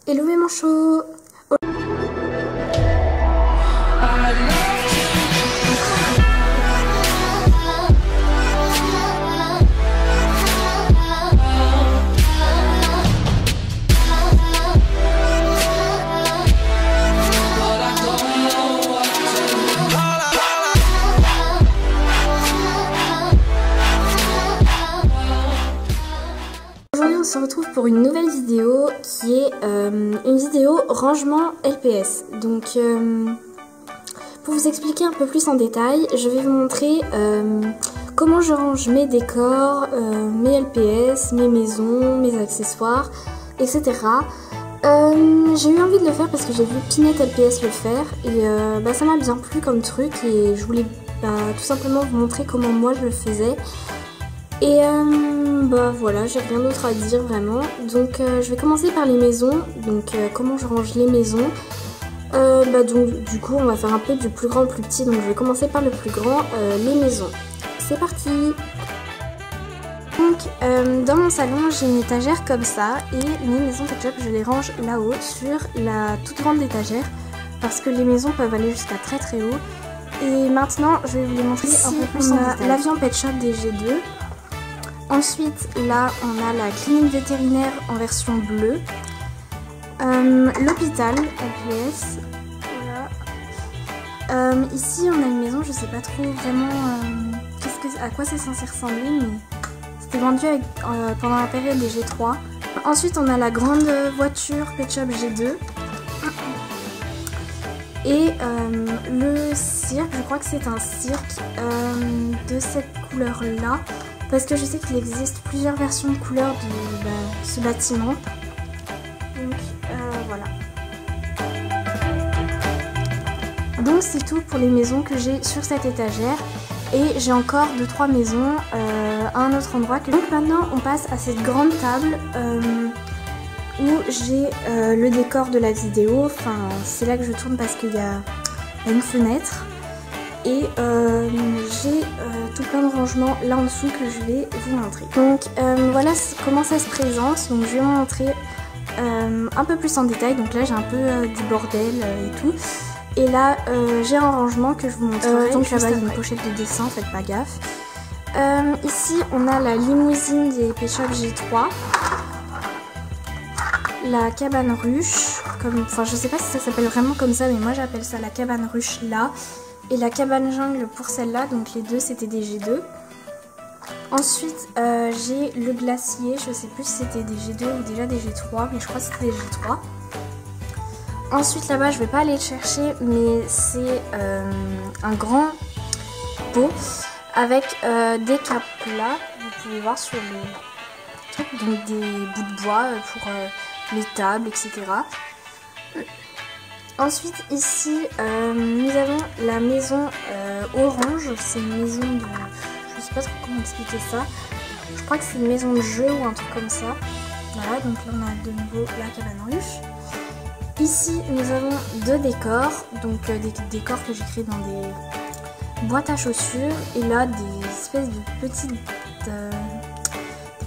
Hello mes manchots. Aujourd'hui on se retrouve pour une nouvelle vidéo qui est une vidéo rangement LPS. Donc pour vous expliquer un peu plus en détail, je vais vous montrer comment je range mes décors, mes LPS, mes maisons, mes accessoires, etc. J'ai eu envie de le faire parce que j'ai vu Pinette LPS le faire et ça m'a bien plu comme truc et je voulais tout simplement vous montrer comment moi je le faisais. Et voilà, j'ai rien d'autre à dire vraiment. Donc je vais commencer par les maisons. Donc comment je range les maisons. Donc du coup on va faire un peu du plus grand au plus petit. Donc je vais commencer par le plus grand, les maisons. C'est parti. Donc dans mon salon j'ai une étagère comme ça. Et mes maisons ketchup je les range là-haut sur la toute grande étagère. Parce que les maisons peuvent aller jusqu'à très très haut. Et maintenant je vais vous les montrer un peu plus en détail. L'avion Pet Shop des G2. Ensuite, là, on a la clinique vétérinaire en version bleue. L'hôpital LPS. Voilà. Ici, on a une maison, je sais pas trop vraiment à quoi c'est censé ressembler, mais c'était vendu pendant la période des G3. Ensuite, on a la grande voiture Pet Shop G2. Et le cirque, je crois que c'est un cirque de cette couleur-là. Parce que je sais qu'il existe plusieurs versions de couleurs de ce bâtiment. Donc voilà. Donc c'est tout pour les maisons que j'ai sur cette étagère. Et j'ai encore 2-3 maisons à un autre endroit. Donc maintenant on passe à cette grande table où j'ai le décor de la vidéo. Enfin c'est là que je tourne parce qu'il y a une fenêtre. Et j'ai tout plein de rangements là en dessous que je vais vous montrer. Donc voilà comment ça se présente. Donc je vais vous montrer un peu plus en détail. Donc là j'ai un peu du bordel et tout. Et là j'ai un rangement que je vous montrerai. Donc là-bas il y a une pochette de dessin, faites pas gaffe. Ici on a la limousine des Pet Shop G3. La cabane ruche. Enfin je sais pas si ça s'appelle vraiment comme ça, mais moi j'appelle ça la cabane ruche là. Et la cabane jungle pour celle-là, donc les deux c'était des G2. Ensuite j'ai le glacier, je sais plus si c'était des G2 ou déjà des G3, mais je crois que c'était des G3. Ensuite là-bas je vais pas aller le chercher, mais c'est un grand pot avec des caplas, vous pouvez voir sur le truc, donc des bouts de bois pour les tables, etc. Ensuite ici nous avons la maison orange, c'est une maison de... je sais pas trop comment expliquer ça, je crois que c'est une maison de jeu ou un truc comme ça. Voilà, donc là on a de nouveau la cabane ruche. Ici nous avons 2 décors, donc des décors que j'ai créés dans des boîtes à chaussures et là des espèces de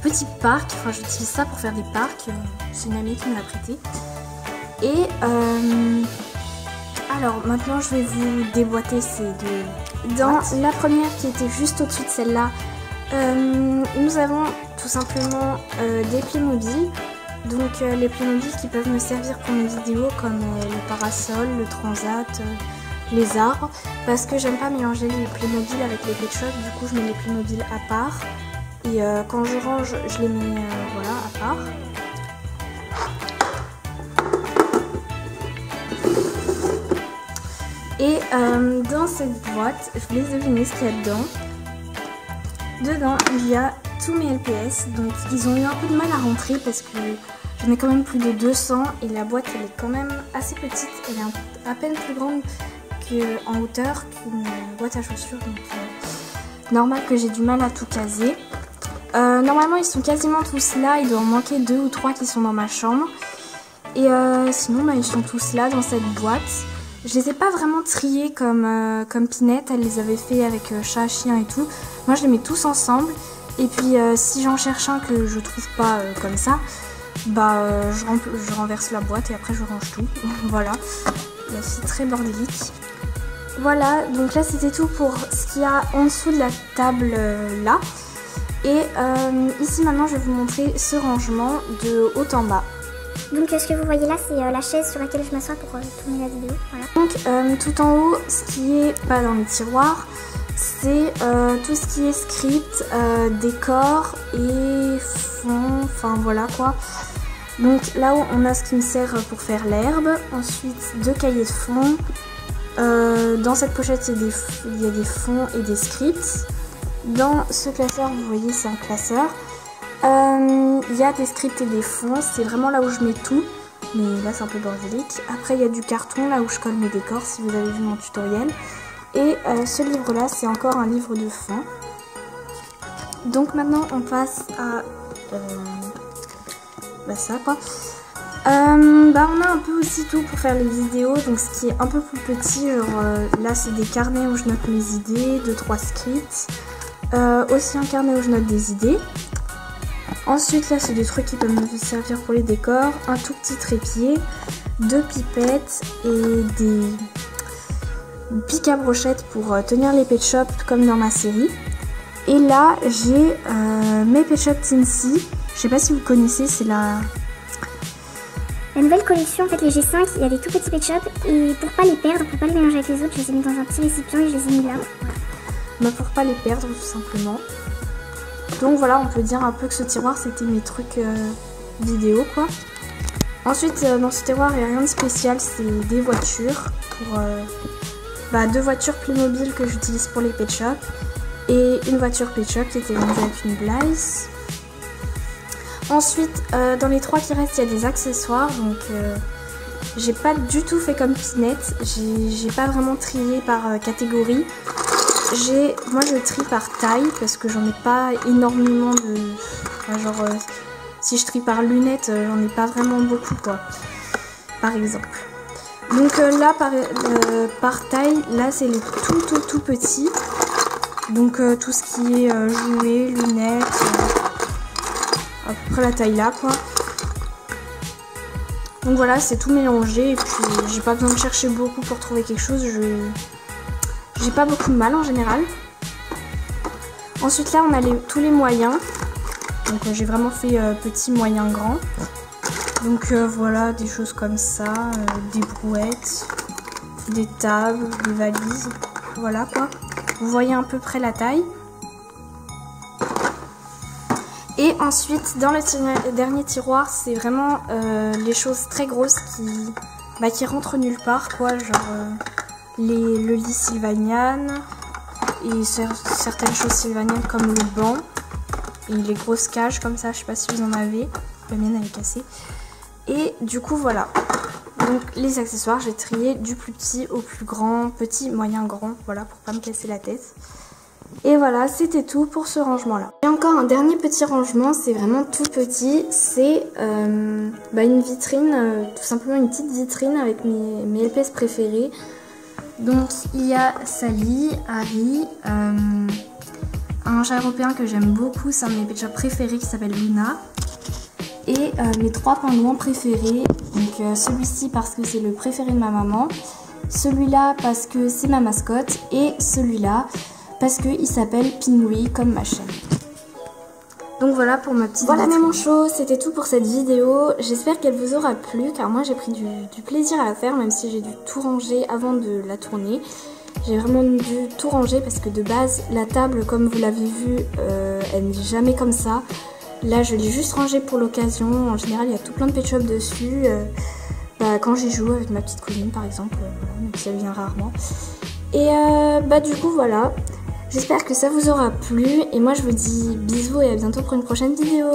petits parcs, enfin j'utilise ça pour faire des parcs, c'est une amie qui me l'a prêté. Et alors maintenant je vais vous déboîter ces 2 dans boîtes. La première qui était juste au-dessus de celle-là, nous avons tout simplement des Playmobil. Donc les Playmobil qui peuvent me servir pour mes vidéos comme le parasol, le transat, les arbres. Parce que j'aime pas mélanger les Playmobil avec les Pet Shop, du coup je mets les Playmobil à part. Et quand je range, je les mets voilà, à part. Et dans cette boîte, je vous laisse deviner ce qu'il y a dedans. Dedans, il y a tous mes LPS. Donc ils ont eu un peu de mal à rentrer parce que j'en ai quand même plus de 200. Et la boîte, elle est quand même assez petite. Elle est à peine plus grande en hauteur qu'une boîte à chaussures. Donc normal que j'ai du mal à tout caser. Normalement, ils sont quasiment tous là. Il doit en manquer 2 ou 3 qui sont dans ma chambre. Et sinon, ils sont tous là dans cette boîte. Je les ai pas vraiment triés comme Pinette, elle les avait fait avec chat, chien et tout. Moi je les mets tous ensemble. Et puis si j'en cherche un que je trouve pas comme ça, je renverse la boîte et après je range tout. Voilà, c'est très bordélique. Voilà, donc là c'était tout pour ce qu'il y a en dessous de la table là. Et ici maintenant je vais vous montrer ce rangement de haut en bas. Donc ce que vous voyez là, c'est la chaise sur laquelle je m'assois pour tourner la vidéo. Voilà. Donc tout en haut, ce qui est pas dans les tiroirs, c'est tout ce qui est script, décor et fond, enfin voilà quoi. Donc là où on a ce qui me sert pour faire l'herbe, ensuite 2 cahiers de fond. Dans cette pochette il y a des fonds et des scripts. Dans ce classeur, vous voyez, c'est un classeur. Il y a des scripts et des fonds, c'est vraiment là où je mets tout. Mais là c'est un peu bordélique. Après il y a du carton là où je colle mes décors si vous avez vu mon tutoriel. Et ce livre là c'est encore un livre de fond. Donc maintenant on passe à ça quoi. On a un peu aussi tout pour faire les vidéos, donc ce qui est un peu plus petit, genre là c'est des carnets où je note mes idées, 2-3 scripts, aussi un carnet où je note des idées. Ensuite là c'est des trucs qui peuvent me servir pour les décors, un tout petit trépied, 2 pipettes et des pics à brochettes pour tenir les pet shops comme dans ma série. Et là j'ai mes pet shops Teensy, je sais pas si vous connaissez, c'est la nouvelle collection, en fait les G5, il y a des tout petits pet shops et pour pas les perdre, pour pas les mélanger avec les autres, je les ai mis dans un petit récipient et je les ai mis là. Voilà. Pour pas les perdre tout simplement. Donc voilà, on peut dire un peu que ce tiroir c'était mes trucs vidéo quoi. Ensuite dans ce tiroir il n'y a rien de spécial, c'est des voitures. Pour 2 voitures Playmobil que j'utilise pour les pet shops. Et une voiture pet shop qui était vendue avec une Blaze. Ensuite, dans les 3 qui restent, il y a des accessoires. Donc, j'ai pas du tout fait comme Pinette. J'ai pas vraiment trié par catégorie. Moi, je trie par taille parce que j'en ai pas énormément de. Enfin, genre, si je trie par lunettes, j'en ai pas vraiment beaucoup, quoi. Par exemple. Donc là, par taille, là, c'est les tout petits. Donc, tout ce qui est jouets, lunettes. À peu près la taille là quoi. Donc voilà, c'est tout mélangé et puis j'ai pas besoin de chercher beaucoup pour trouver quelque chose. J'ai pas beaucoup de mal en général. Ensuite là on a tous les moyens. Donc j'ai vraiment fait petit, moyen, grand. Donc voilà, des choses comme ça, des brouettes, des tables, des valises. Voilà quoi. Vous voyez à peu près la taille. Et ensuite, dans le dernier tiroir, c'est vraiment les choses très grosses qui rentrent nulle part, quoi. Genre le lit Sylvanian et certaines choses Sylvanian comme le banc et les grosses cages comme ça, je sais pas si vous en avez. La mienne elle est cassée. Et du coup, voilà. Donc les accessoires, j'ai trié du plus petit au plus grand, petit, moyen, grand, voilà, pour pas me casser la tête. Et voilà, c'était tout pour ce rangement là. Et encore un dernier petit rangement, c'est vraiment tout petit, c'est une vitrine, tout simplement une petite vitrine avec mes LPS préférés. Donc il y a Sally, Harry, un chat européen que j'aime beaucoup, c'est un de mes pet shops préférés qui s'appelle Luna. Et mes 3 pingouins préférés, donc celui-ci parce que c'est le préféré de ma maman, celui-là parce que c'est ma mascotte et celui-là parce qu'il s'appelle Pingui comme ma chaîne. Donc voilà pour ma petite Voilà mes manchots, c'était tout pour cette vidéo. J'espère qu'elle vous aura plu car moi j'ai pris du plaisir à la faire même si j'ai dû tout ranger avant de la tourner. J'ai vraiment dû tout ranger parce que de base la table comme vous l'avez vu elle n'est jamais comme ça. Là je l'ai juste rangée pour l'occasion. En général il y a tout plein de pet shops dessus. Quand j'y joue avec ma petite cousine par exemple, même si elle vient rarement. Et du coup voilà. J'espère que ça vous aura plu et moi je vous dis bisous et à bientôt pour une prochaine vidéo.